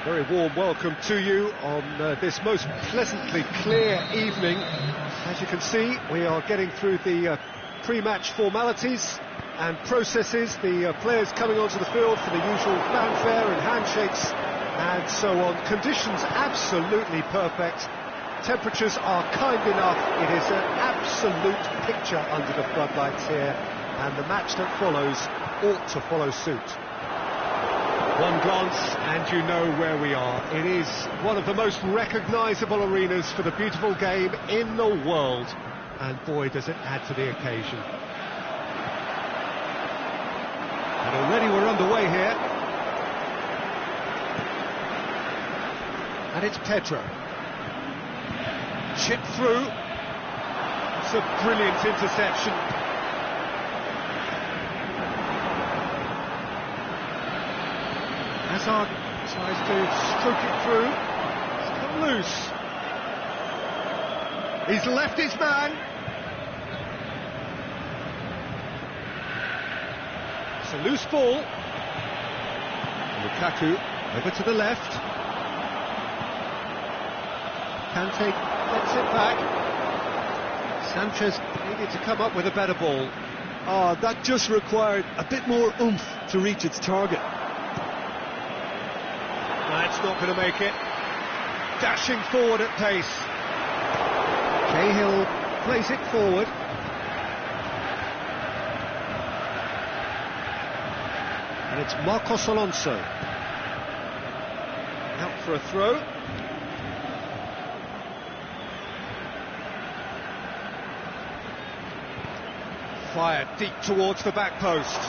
A very warm welcome to you on this most pleasantly clear evening. As you can see, we are getting through the pre-match formalities and processes, the players coming onto the field for the usual fanfare and handshakes and so on. Conditions absolutely perfect. Temperatures are kind enough. It is an absolute picture under the floodlights here, and the match that follows ought to follow suit. One glance and you know where we are. It is one of the most recognisable arenas for the beautiful game in the world, and boy does it add to the occasion. And already we're underway here. And it's Pedro. Chip through. It's a brilliant interception. Hazard tries to stroke it through. It's come loose. He's left his man. It's a loose ball. Lukaku over to the left. Kante gets it back. Sanchez needed to come up with a better ball. Oh, that just required a bit more oomph to reach its target. That's not going to make it. Dashing forward at pace. Cahill plays it forward. And it's Marcos Alonso. Out for a throw. Fired deep towards the back post.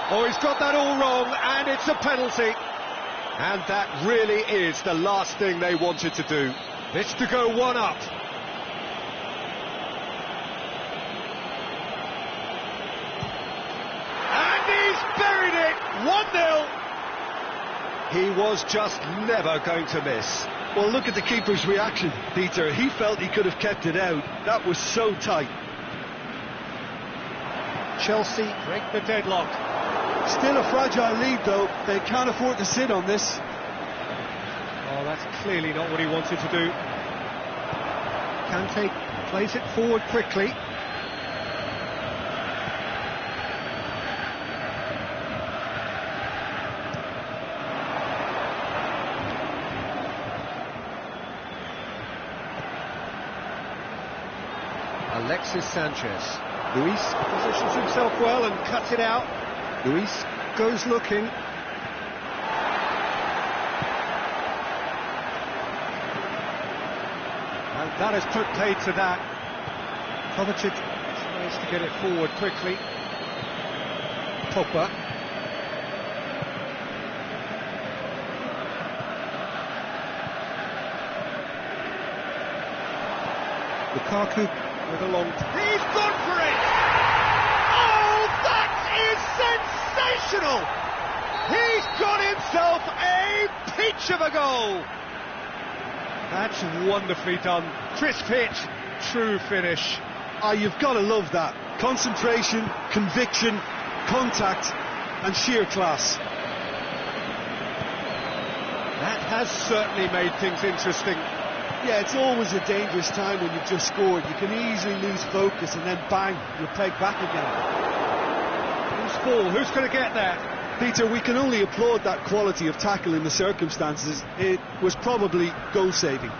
Oh, he's got that all wrong, and it's a penalty. And that really is the last thing they wanted to do. It's to go one up. And he's buried it! 1-0. He was just never going to miss. Well, look at the keeper's reaction, Peter. He felt he could have kept it out. That was so tight. Chelsea break the deadlock. Still a fragile lead, though. They can't afford to sit on this. Oh, that's clearly not what he wanted to do. Kante plays it forward quickly. Alexis Sanchez. Luis positions himself well and cuts it out. Luis goes looking. And that has put paid to that. Kovacic tries to get it forward quickly. Pogba. Lukaku with a long... He's gone for it! Oh, that is sensational! He's got himself a peach of a goal! That's wonderfully done. Crisp hit, true finish. You've got to love that. Concentration, conviction, contact, and sheer class. That has certainly made things interesting. Yeah, it's always a dangerous time when you've just scored. You can easily lose focus and then bang, you're pegged back again. Who's ball? Who's going to get there? Peter, we can only applaud that quality of tackle in the circumstances. It was probably goal-saving.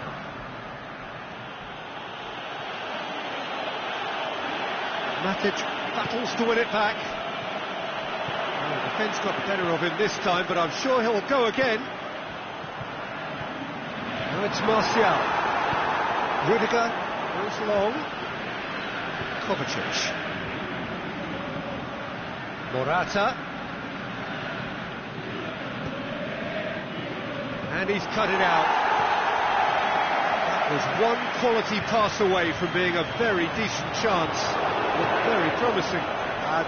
Matic battles to win it back. The defence got the better of him this time, but I'm sure he'll go again. Now it's Martial. Rudiger goes long. Kovacic. Morata. And he's cut it out. That was one quality pass away from being a very decent chance. Looked very promising.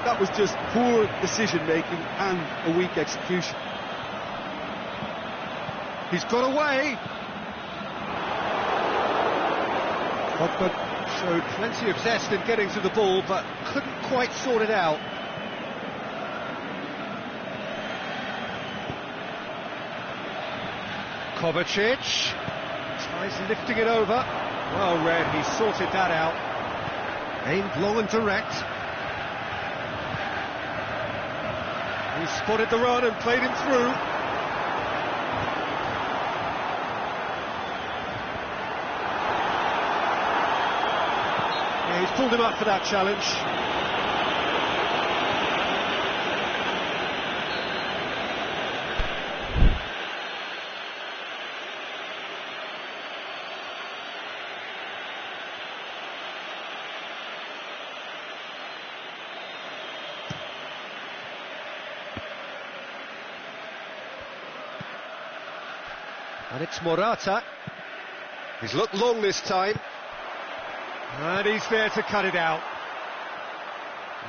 That was just poor decision-making and a weak execution. He's got away. Pogba showed plenty of zest in getting to the ball, but couldn't quite sort it out. Kovacic tries lifting it over. Well read, he sorted that out. Aimed long and direct. He spotted the run and played him through. Yeah, he's pulled him up for that challenge. And it's Morata. He's looked long this time. And he's there to cut it out.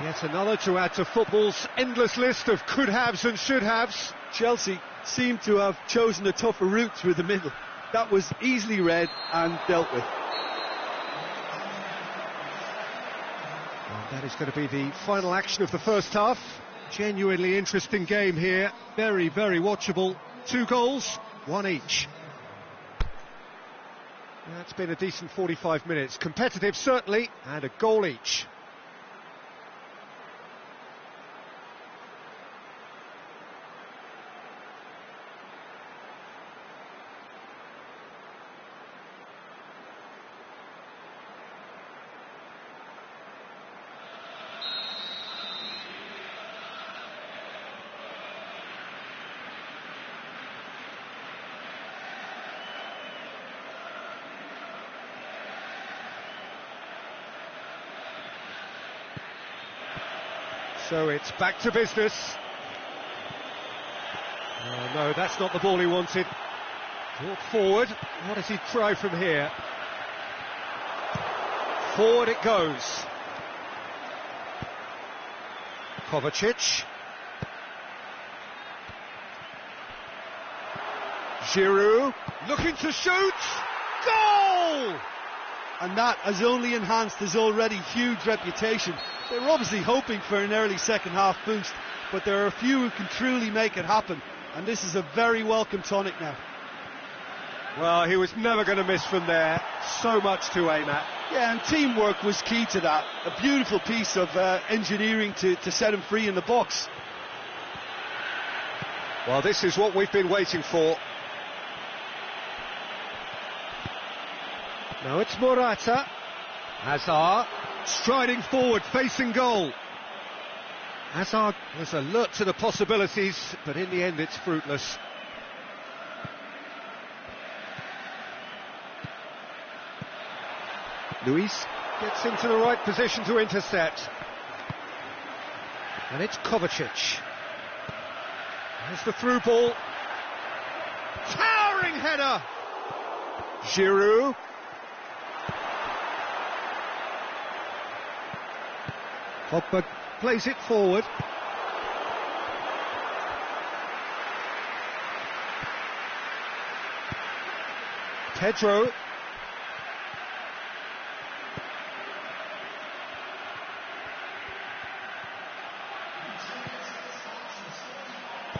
Yet another to add to football's endless list of could-haves and should-haves. Chelsea seem to have chosen a tougher route through the middle. That was easily read and dealt with. And that is going to be the final action of the first half. Genuinely interesting game here. Very, very watchable. 2 goals. 1 each. That's been a decent 45 minutes. Competitive, certainly, and a goal each. So it's back to business. Oh, no, that's not the ball he wanted. Brought forward. What does he try from here? Forward it goes. Kovacic. Giroud looking to shoot. Goal! And that has only enhanced his already huge reputation. They were obviously hoping for an early second half boost, but there are a few who can truly make it happen, and this is a very welcome tonic now. Well, he was never going to miss from there. So much to aim at. Yeah, and teamwork was key to that. A beautiful piece of engineering to set him free in the box. Well, this is what we've been waiting for. Now it's Morata. Hazard striding forward, facing goal. Hazard was alert to the possibilities, but in the end it's fruitless. Luis gets into the right position to intercept. And it's Kovacic. There's the through ball. Towering header! Giroud. Pogba plays it forward. Pedro.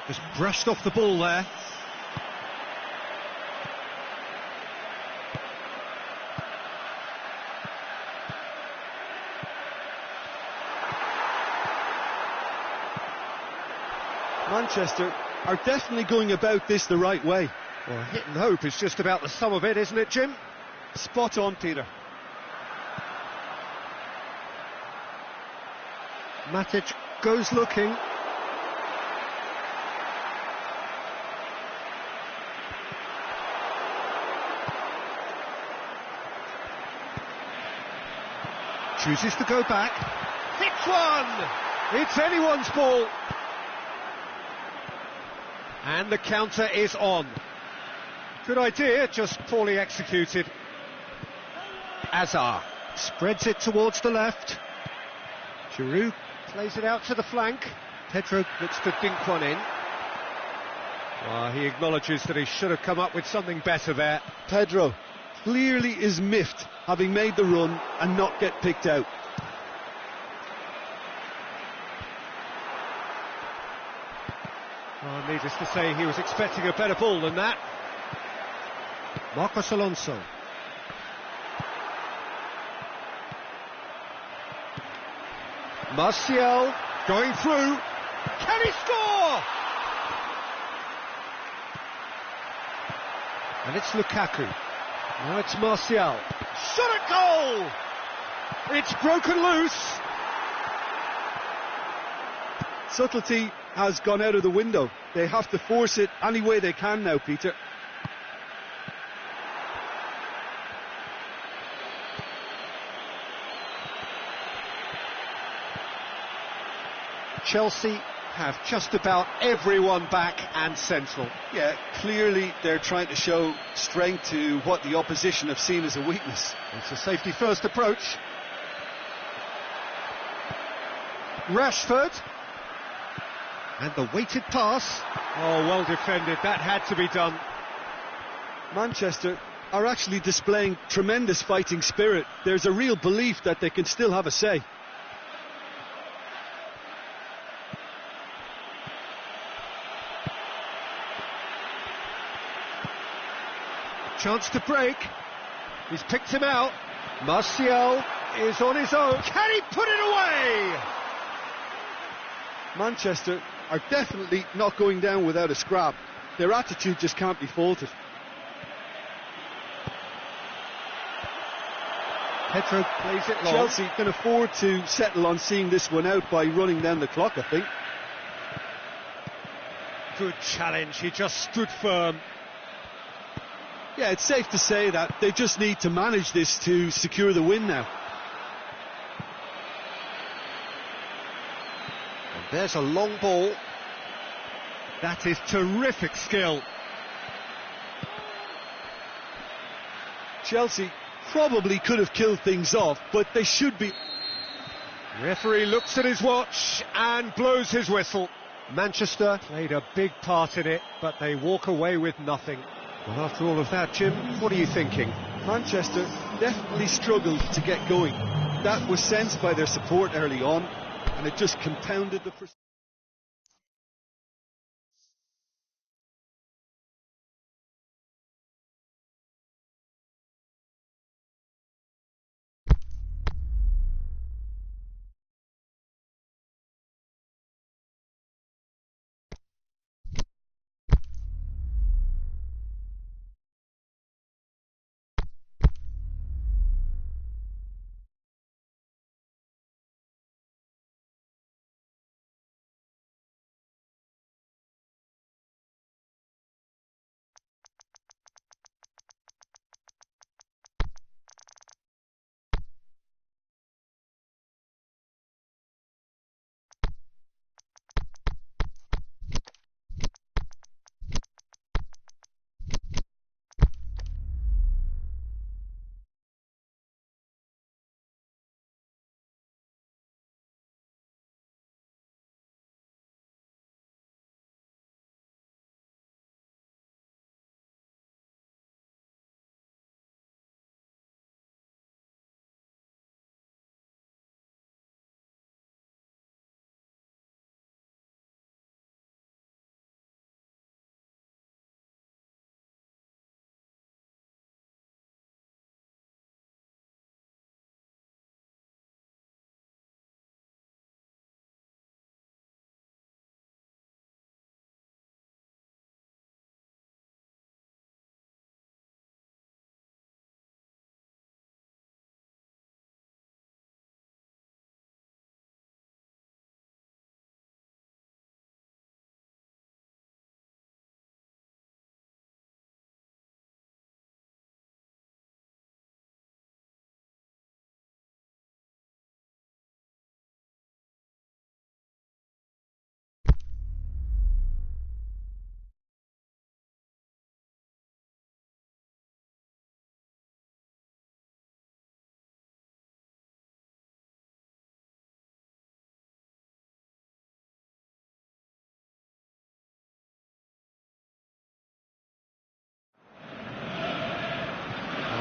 Just brushed off the ball there. Manchester are definitely going about this the right way. Well, hit and hope is just about the sum of it, isn't it, Jim? Spot on, Peter. Matic goes looking. Chooses to go back. Hits one! It's anyone's ball. And the counter is on. Good idea, just poorly executed. Hazard spreads it towards the left. Giroud plays it out to the flank. Pedro looks to dink one in. He acknowledges that he should have come up with something better there. Pedro clearly is miffed, having made the run and not get picked out. Needless to say, he was expecting a better ball than that. Marcos Alonso. Martial going through. Can he score? And it's Lukaku. Now it's Martial. Shot at goal! It's broken loose. Subtlety has gone out of the window. They have to force it any way they can now, Peter. Chelsea have just about everyone back and central. Yeah, clearly they're trying to show strength to what the opposition have seen as a weakness. It's a safety first approach. Rashford. And the weighted pass. Oh, well defended. That had to be done. Manchester are actually displaying tremendous fighting spirit. There's a real belief that they can still have a say. Chance to break. He's picked him out. Martial is on his own. Can he put it away? Manchester are definitely not going down without a scrap. Their attitude just can't be faulted. Pedro plays it long. Chelsea can afford to settle on seeing this one out by running down the clock, I think. Good challenge. He just stood firm. Yeah, it's safe to say that they just need to manage this to secure the win now. And there's a long ball. That is terrific skill. Chelsea probably could have killed things off, but they should be. Referee looks at his watch and blows his whistle. Manchester played a big part in it, but they walk away with nothing. Well, after all of that, Jim, what are you thinking? Manchester definitely struggled to get going. That was sensed by their support early on, and it just compounded the frustration.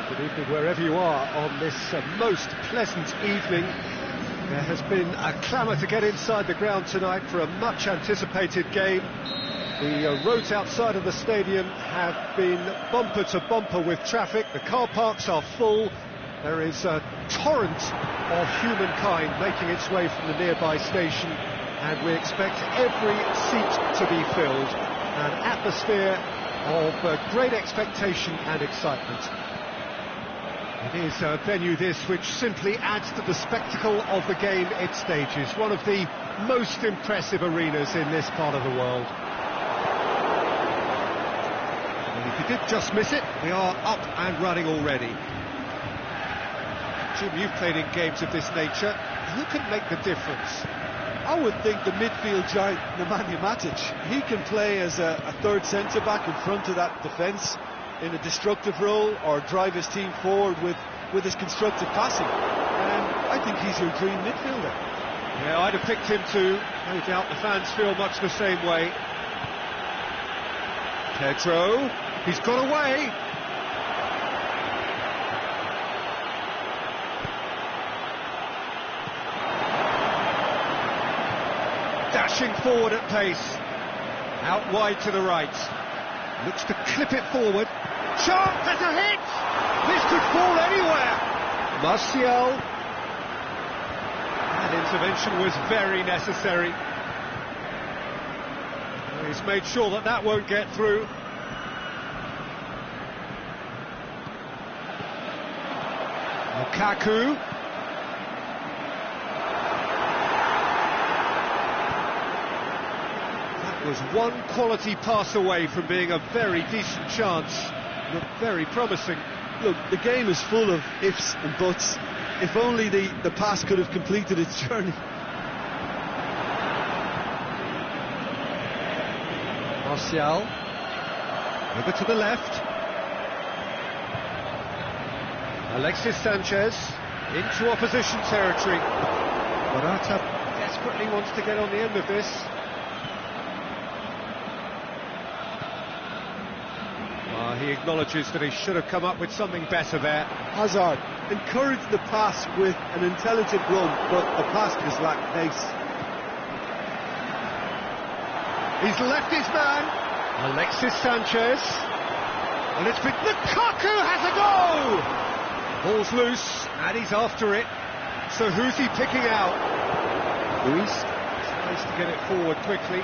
Good evening wherever you are on this most pleasant evening. There has been a clamour to get inside the ground tonight for a much anticipated game. The roads outside of the stadium have been bumper to bumper with traffic. The car parks are full. There is a torrent of humankind making its way from the nearby station, and we expect every seat to be filled. An atmosphere of great expectation and excitement. It is a venue this which simply adds to the spectacle of the game it stages. One of the most impressive arenas in this part of the world. And if you did just miss it, we are up and running already. Jim, you've played in games of this nature. Who can make the difference? I would think the midfield giant Nemanja Matic. He can play as a third centre-back in front of that defence in a destructive role, or drive his team forward with his constructive passing. I think he's your dream midfielder. Yeah, I'd have picked him too. No doubt the fans feel much the same way. Pedro, he's got away. Dashing forward at pace. Out wide to the right. Looks to clip it forward. Chance, there's a hit! This could fall anywhere. Martial. That intervention was very necessary. He's made sure that that won't get through. Lukaku. That was one quality pass away from being a very decent chance. Looked very promising. Look, the game is full of ifs and buts. If only the pass could have completed its journey. Martial. Over to the left. Alexis Sanchez into opposition territory. Morata desperately wants to get on the end of this. He acknowledges that he should have come up with something better there. Hazard encouraged the pass with an intelligent run, but the pass just lacked pace. He's left his man. Alexis Sanchez. And it's been... Lukaku has a go! Ball's loose, and he's after it. So who's he picking out? Luis tries to get it forward quickly.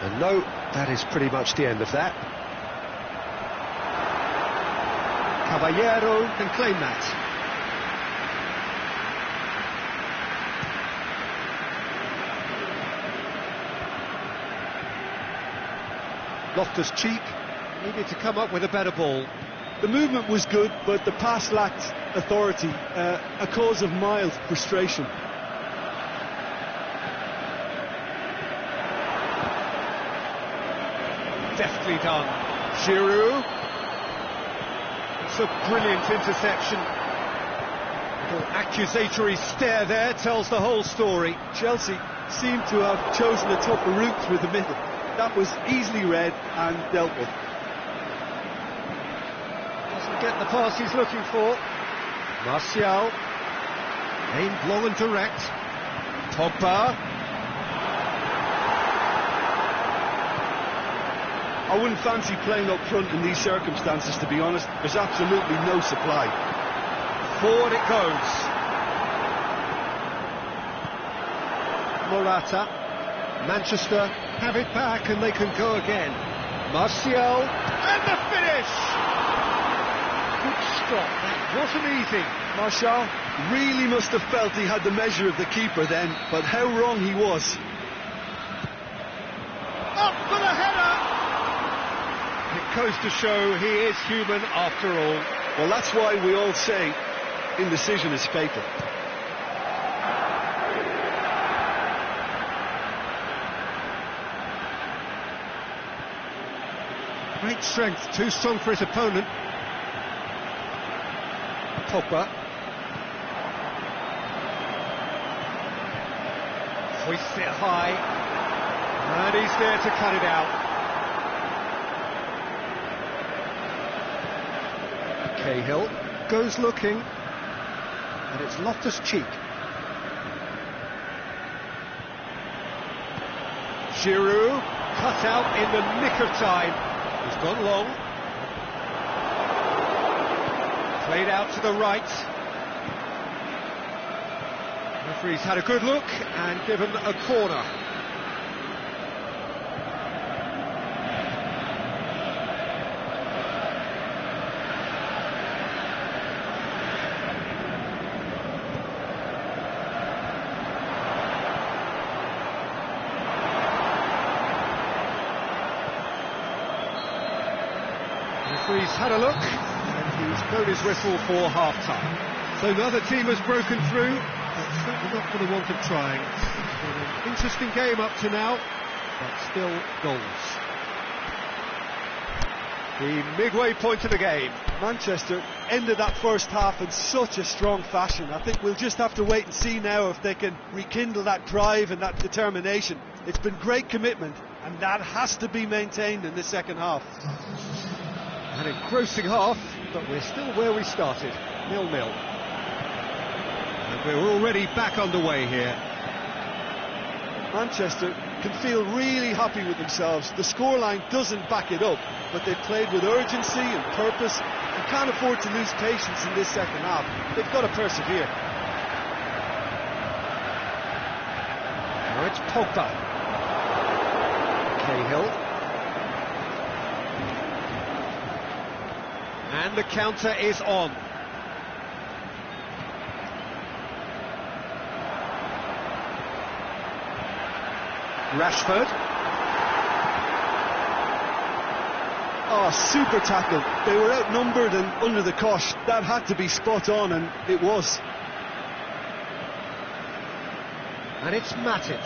And no, that is pretty much the end of that. Caballero can claim that. Loftus-Cheek needed to come up with a better ball. The movement was good, but the pass lacked authority, a cause of mild frustration. Deftly done. Giroud. It's a brilliant interception. Little accusatory stare there tells the whole story. Chelsea seemed to have chosen a tougher route through the middle. That was easily read and dealt with. Doesn't get the pass he's looking for. Martial. Aimed long and direct. Pogba. I wouldn't fancy playing up front in these circumstances, to be honest. There's absolutely no supply. Forward it goes. Morata. Manchester have it back and they can go again. Martial. And the finish! Good stop. That wasn't easy. Martial really must have felt he had the measure of the keeper then, but how wrong he was. Up for the header! It goes to show he is human after all. Well, that's why we all say indecision is fatal. Great strength, too strong for his opponent. Pogba. Hoists it high. And he's there to cut it out. Cahill goes looking, and it's Loftus-Cheek. Giroud, cut out in the nick of time. He's gone long. Played out to the right. Referee's had a good look and given a corner. Referee's had a look and he's blown his whistle for half-time. So another team has broken through, but certainly not for the want of trying. It's been an interesting game up to now, but still goals. The midway point of the game. Manchester ended that first half in such a strong fashion. I think we'll just have to wait and see now if they can rekindle that drive and that determination. It's been great commitment, and that has to be maintained in the second half. An engrossing half, but we're still where we started, 0-0. And we're already back underway here. Manchester can feel really happy with themselves. The scoreline doesn't back it up, but they've played with urgency and purpose and can't afford to lose patience in this second half. They've got to persevere. Now it's Pogba. Cahill. And the counter is on. Rashford. Oh, super tackle. They were outnumbered and under the cosh. That had to be spot on, and it was. And it's Matic.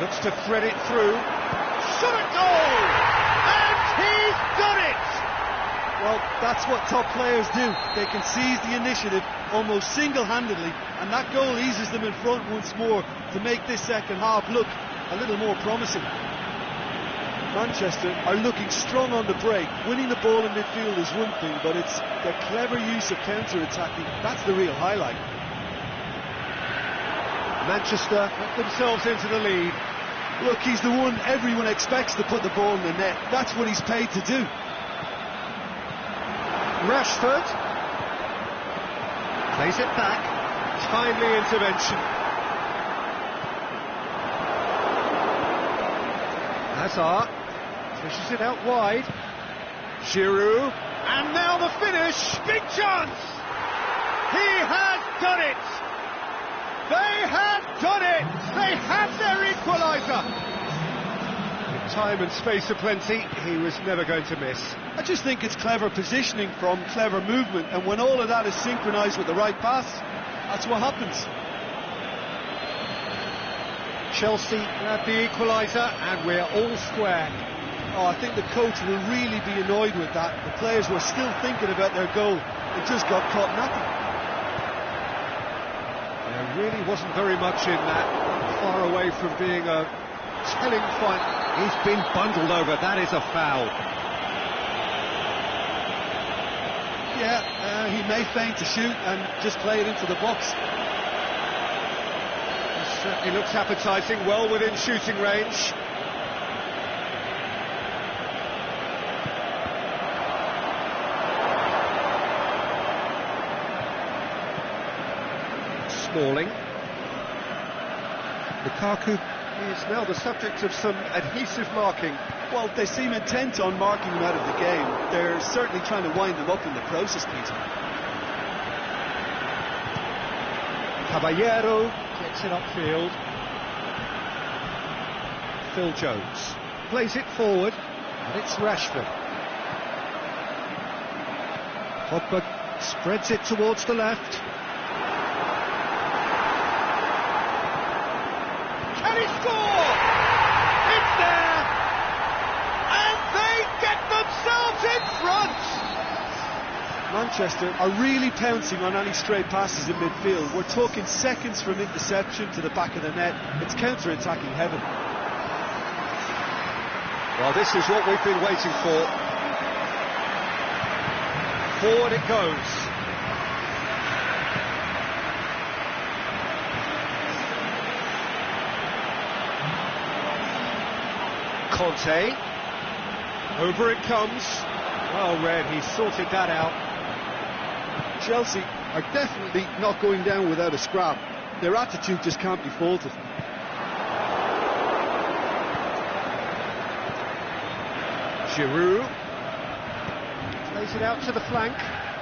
Looks to thread it through. Shot at goal! And he's done it! Well, that's what top players do. They can seize the initiative almost single-handedly, and that goal eases them in front once more to make this second half look a little more promising. Manchester are looking strong on the break. Winning the ball in midfield is one thing, but it's their clever use of counter-attacking. That's the real highlight. Manchester put themselves into the lead. Look, he's the one everyone expects to put the ball in the net. That's what he's paid to do. Rashford plays it back. Timely intervention. Hazard fishes it out wide. Giroud, and now the finish. Big chance. He has done it. They have done it. They have their equaliser. With time and space aplenty, he was never going to miss. I just think it's clever positioning from clever movement, and when all of that is synchronised with the right pass, that's what happens. Chelsea had the equaliser, and we're all square. Oh, I think the coach will really be annoyed with that. The players were still thinking about their goal. It just got caught napping. There really wasn't very much in that. Far away from being a telling fight. He's been bundled over. That is a foul. Yeah, he may feign to shoot and just play it into the box. He certainly looks appetising, well within shooting range. Smalling. Lukaku is now the subject of some adhesive marking. Well, they seem intent on marking him out of the game. They're certainly trying to wind him up in the process, Peter. Caballero gets it upfield. Phil Jones plays it forward, and it's Rashford. Pogba spreads it towards the left. Can he score? It's there! And they get themselves in front! Manchester are really pouncing on any stray passes in midfield. We're talking seconds from interception to the back of the net. It's counter-attacking heaven. Well, this is what we've been waiting for. Forward it goes. Conte. Over it comes. Well read, he sorted that out. Chelsea are definitely not going down without a scrap. Their attitude just can't be faulted. Giroud plays it out to the flank,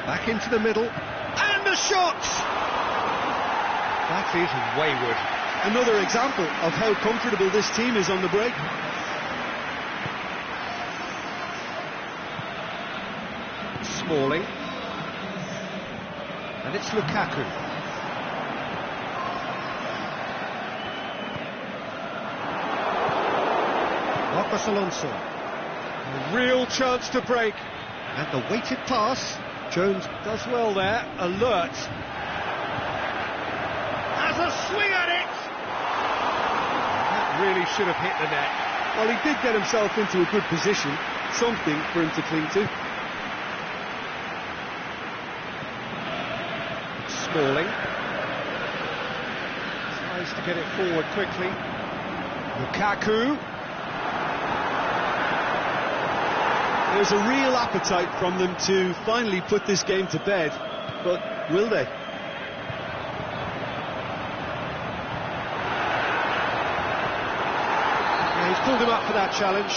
back into the middle, and the shot! That is wayward. Another example of how comfortable this team is on the break. Smalling, and it's Lukaku. Marcos Alonso. A real chance to break. And the weighted pass. Jones does well there. Alert. Has a swing at it. That really should have hit the net. Well, he did get himself into a good position. Something for him to cling to. Smalling. Tries to get it forward quickly. Lukaku. There's a real appetite from them to finally put this game to bed, but will they? Yeah, he's pulled him up for that challenge.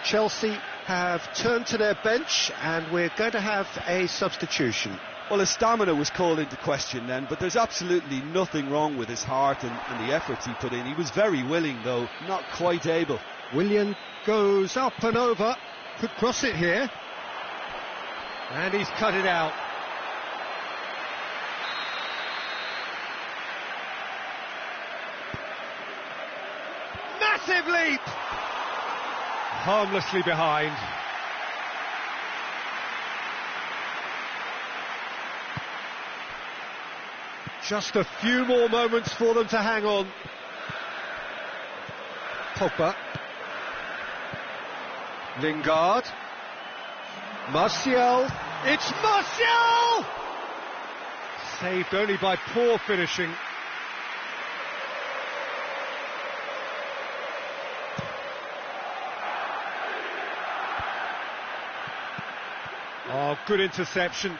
Chelsea have turned to their bench and we're going to have a substitution. Well, his stamina was called into question then, but there's absolutely nothing wrong with his heart and the efforts he put in. He was very willing, though, not quite able. Willian goes up and over, could cross it here. And he's cut it out. Massive leap! Harmlessly behind. Just a few more moments for them to hang on. Pogba. Lingard. Martial. It's Martial! Saved only by poor finishing. Oh, good interception.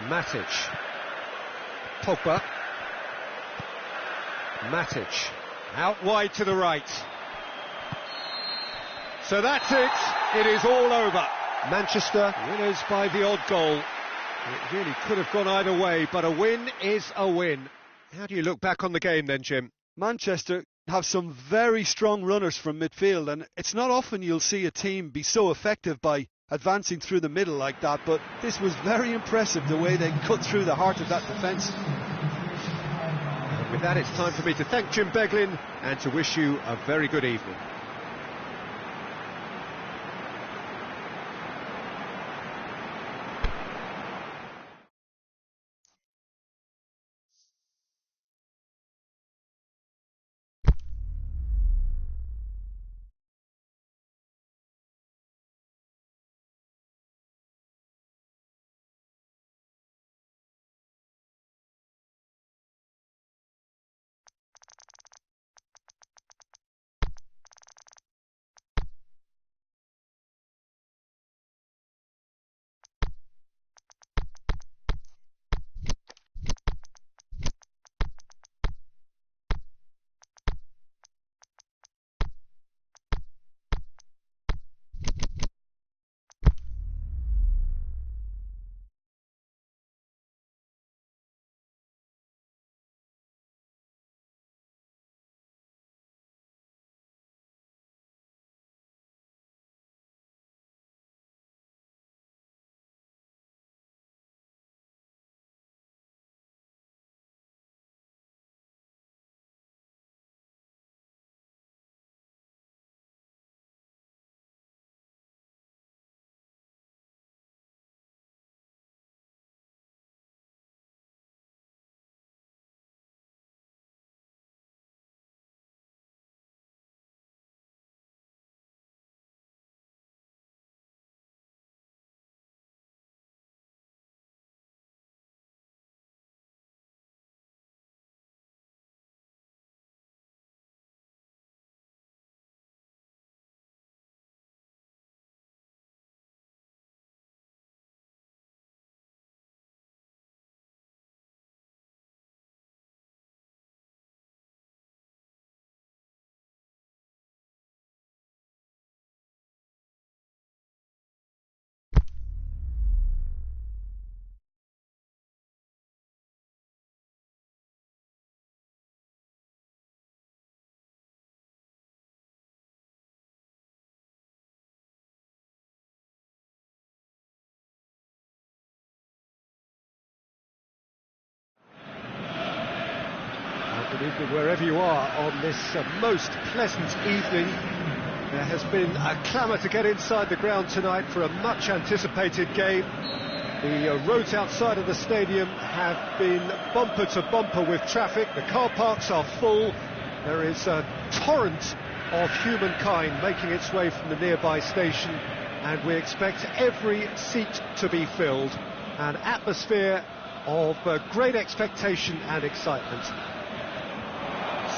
Matic. Pogba. Matic. Out wide to the right. So that's it. It is all over. Manchester winners by the odd goal. It really could have gone either way, but a win is a win. How do you look back on the game then, Jim? Manchester have some very strong runners from midfield, and it's not often you'll see a team be so effective by advancing through the middle like that, but this was very impressive the way they cut through the heart of that defence. And with that, it's time for me to thank Jim Beglin and to wish you a very good evening. Good evening wherever you are on this most pleasant evening. There has been a clamour to get inside the ground tonight for a much anticipated game. The roads outside of the stadium have been bumper to bumper with traffic. The car parks are full. There is a torrent of humankind making its way from the nearby station, and we expect every seat to be filled. An atmosphere of great expectation and excitement.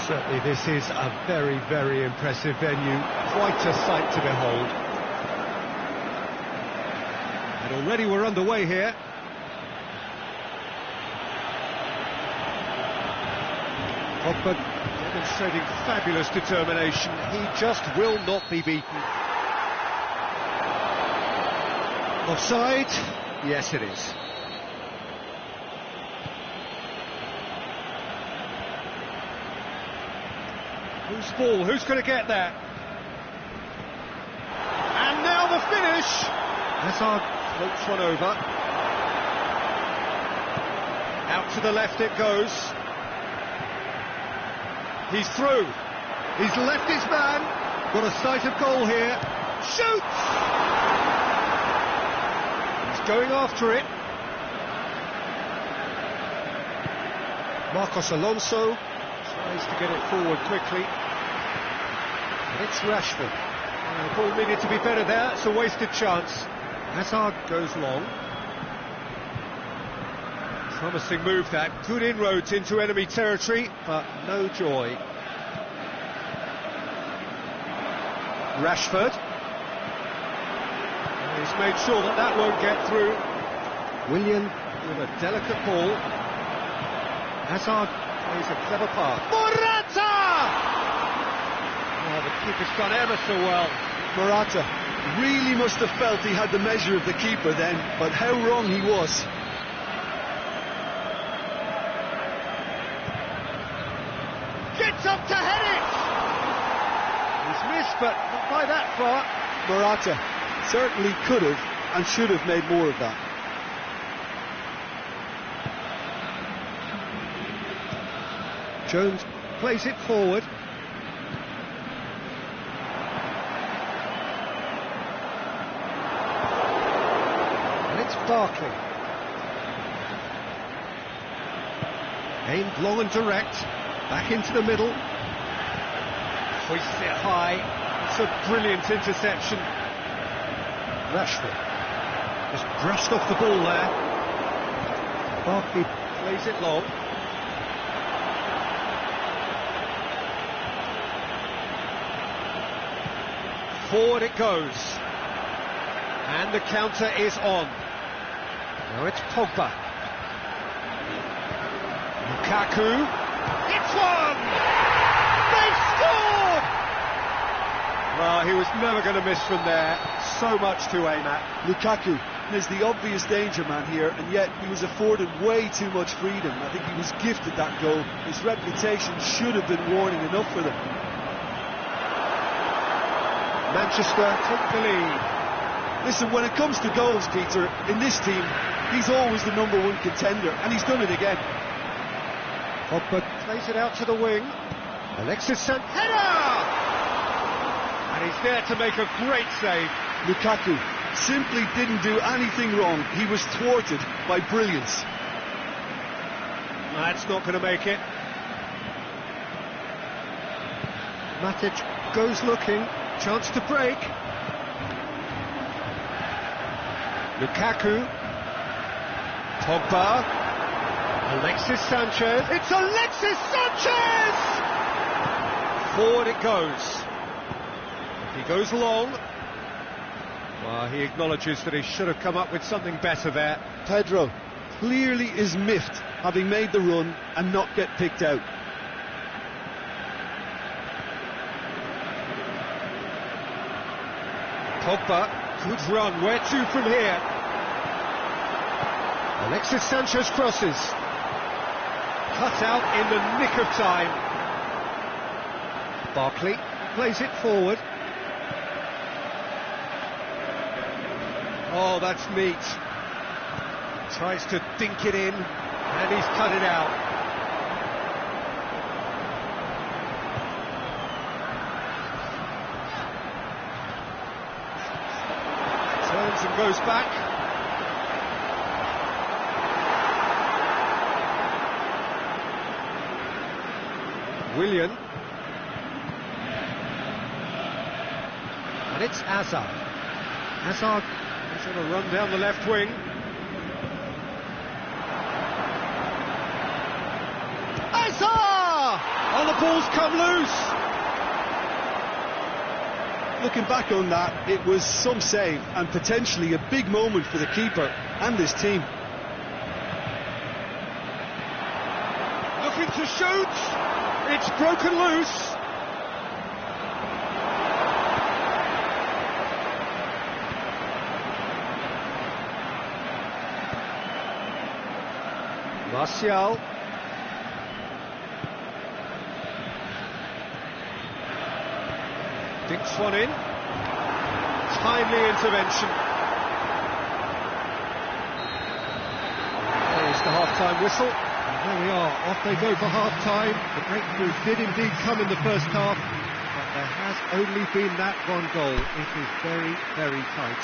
Certainly this is a very, very impressive venue, quite a sight to behold. And already we're underway here. Pogba demonstrating fabulous determination. He just will not be beaten. Offside? Yes, it is. Who's ball? Who's going to get that? And now the finish! Hazard floats one over. Out to the left it goes. He's through. He's left his man. Got a sight of goal here. Shoots! He's going after it. Marcos Alonso tries to get it forward quickly. And it's Rashford. The ball needed to be better there. It's a wasted chance. Hazard goes long. Promising move that. Good inroads into enemy territory, but no joy. Rashford. And he's made sure that that won't get through. Willian with a delicate ball. Hazard plays a clever pass. Morata! Oh, the keeper's done ever so well. Morata really must have felt he had the measure of the keeper then, but how wrong he was. Gets up to head it! He's missed, but not by that far. Morata certainly could have and should have made more of that. Jones plays it forward. And it's Barkley. Aimed long and direct. Back into the middle. Hoists it high. It's a brilliant interception. Rashford just brushed off the ball there. Barkley plays it long. Forward it goes. And the counter is on. Now it's Pogba. Lukaku. It's one! They've scored! Well, he was never going to miss from there. So much to aim at. Lukaku is the obvious danger man here, and yet he was afforded way too much freedom. I think he was gifted that goal. His reputation should have been warning enough for them. Manchester take the lead. Listen, when it comes to goals, Peter, in this team, he's always the #1 contender, and he's done it again. Pogba plays it out to the wing. Alexis header! And he's there to make a great save. Lukaku simply didn't do anything wrong. He was thwarted by brilliance. That's not going to make it. Matic goes looking. Chance to break. Lukaku. Pogba. Alexis Sanchez. It's Alexis Sanchez! Forward it goes. He goes long. Well, he acknowledges that he should have come up with something better there. Pedro clearly is miffed, having made the run and not get picked out. Pogba, good run, where to from here? Alexis Sanchez crosses. Cut out in the nick of time. Barkley plays it forward. Oh, that's neat. Tries to dink it in, and he's cut it out. goes back. Willian. And it's Hazard. Hazard is going to run down the left wing. Hazard! Oh, the ball's come loose. Looking back on that, it was some save and potentially a big moment for the keeper and his team. Looking to shoot. It's broken loose. Martial. Dinks one in. Timely intervention. There's the half-time whistle. And there we are, off they go for half-time. The breakthrough did indeed come in the first half, but there has only been that one goal. It is very, very tight.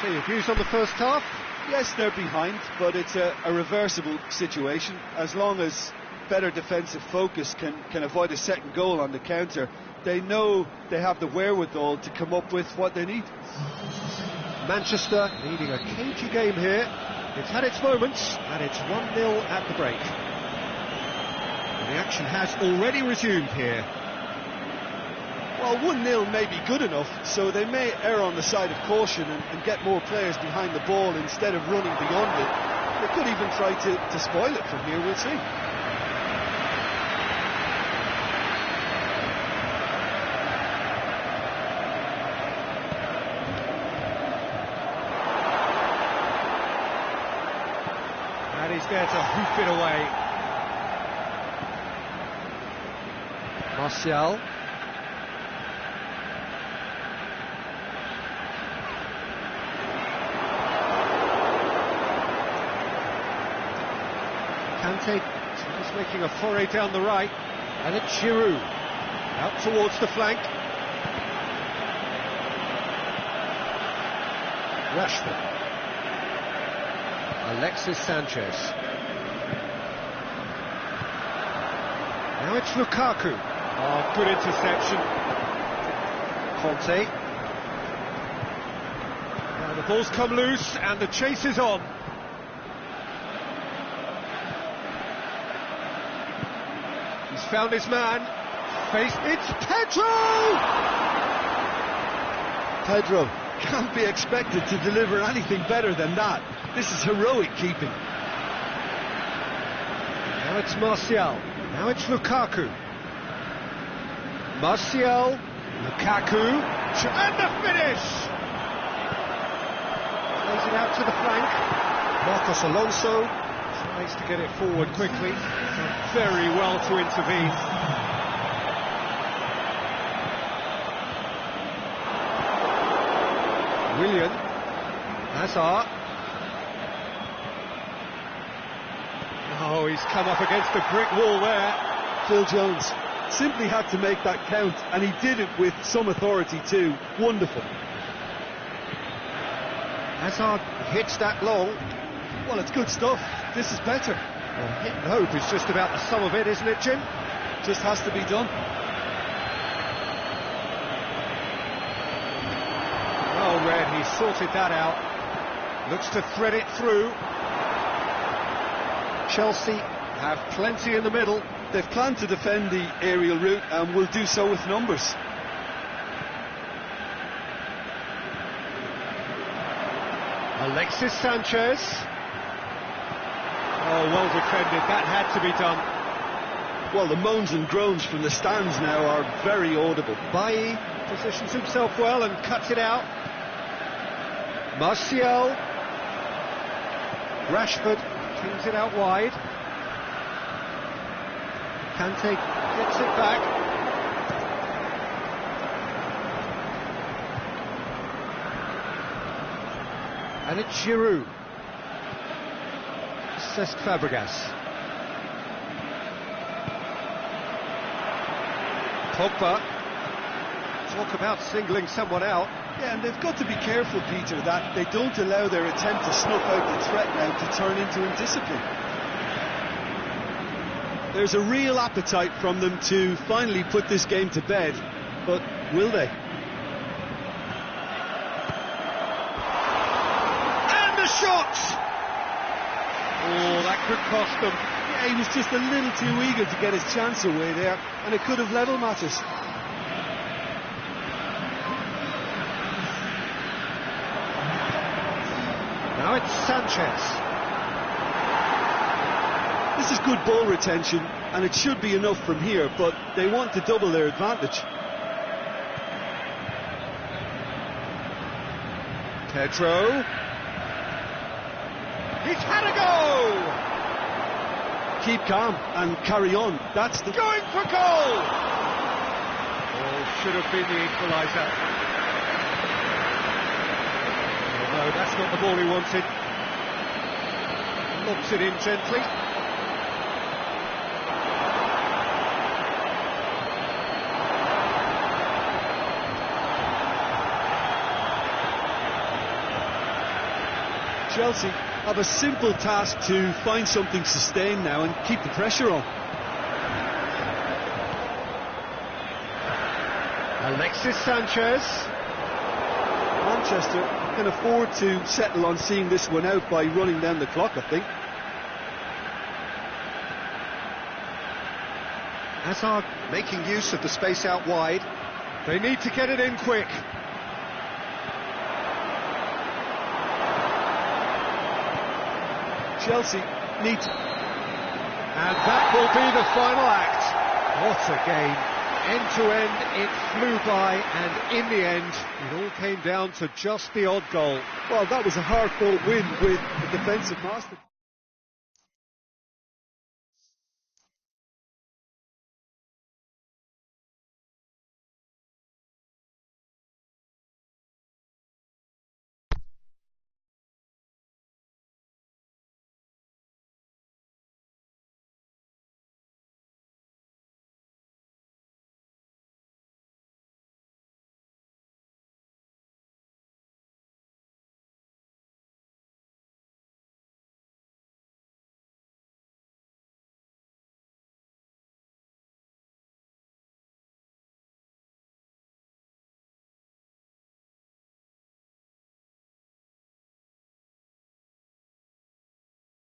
So your views on the first half? Yes, they're behind, but it's a reversible situation. As long as better defensive focus can avoid a second goal on the counter, they know they have the wherewithal to come up with what they need. Manchester needing a cagey game here. It's had its moments, and it's 1-0 at the break. And the action has already resumed here. Well, 1-0 may be good enough, so they may err on the side of caution and get more players behind the ball instead of running beyond it. They could even try to spoil it from here, we'll see. And he's there to hoop it away. Martial. Kante is making a foray down the right, and it's Giroud out towards the flank. Rashford. Alexis Sanchez. Now it's Lukaku. Oh, good interception. Conte. Now the ball's come loose, and the chase is on. He's found his man. It's Pedro! Pedro can't be expected to deliver anything better than that. This is heroic keeping. Now it's Martial. Now it's Lukaku. Martial. Lukaku. And the finish! Plays it out to the flank. Marcos Alonso tries to get it forward quickly. Done very well to intervene. Willian. Hazard. Oh, he's come up against a brick wall there. Phil Jones simply had to make that count, and he did it with some authority too. Wonderful. Hazard hits that long. Well, it's good stuff. This is better. Well, hit and hope is just about the sum of it, isn't it, Jim? Just has to be done. Well read, he sorted that out. Looks to thread it through. Chelsea have plenty in the middle. They've planned to defend the aerial route and will do so with numbers. Alexis Sanchez. Oh, well defended. That had to be done. Well, the moans and groans from the stands now are very audible. Bailly positions himself well and cuts it out. Martial. Rashford kings it out wide. Kante gets it back. And it's Giroud. Cesc Fabregas. Pogba. Talk about singling someone out. Yeah, and they've got to be careful, Peter, that they don't allow their attempt to snuff out the threat now to turn into indiscipline. There's a real appetite from them to finally put this game to bed, but will they? And the shot! Oh, that could cost them. Yeah, he was just a little too eager to get his chance away there, and it could have level matters. Now it's Sanchez. This is good ball retention, and it should be enough from here, but they want to double their advantage. Pedro. He's had a go! Keep calm and carry on. That's the... Going for goal! Oh, should have been the equaliser. Oh, no, that's not the ball he wanted. Lobs it in gently. Chelsea have a simple task to find something sustained now and keep the pressure on. Alexis Sanchez. Manchester can afford to settle on seeing this one out by running down the clock, I think. Hazard making use of the space out wide. They need to get it in quick. Chelsea need to... And that will be the final act. What a game. End to end, it flew by, and in the end, it all came down to just the odd goal. Well, that was a hard-fought win with a defensive master.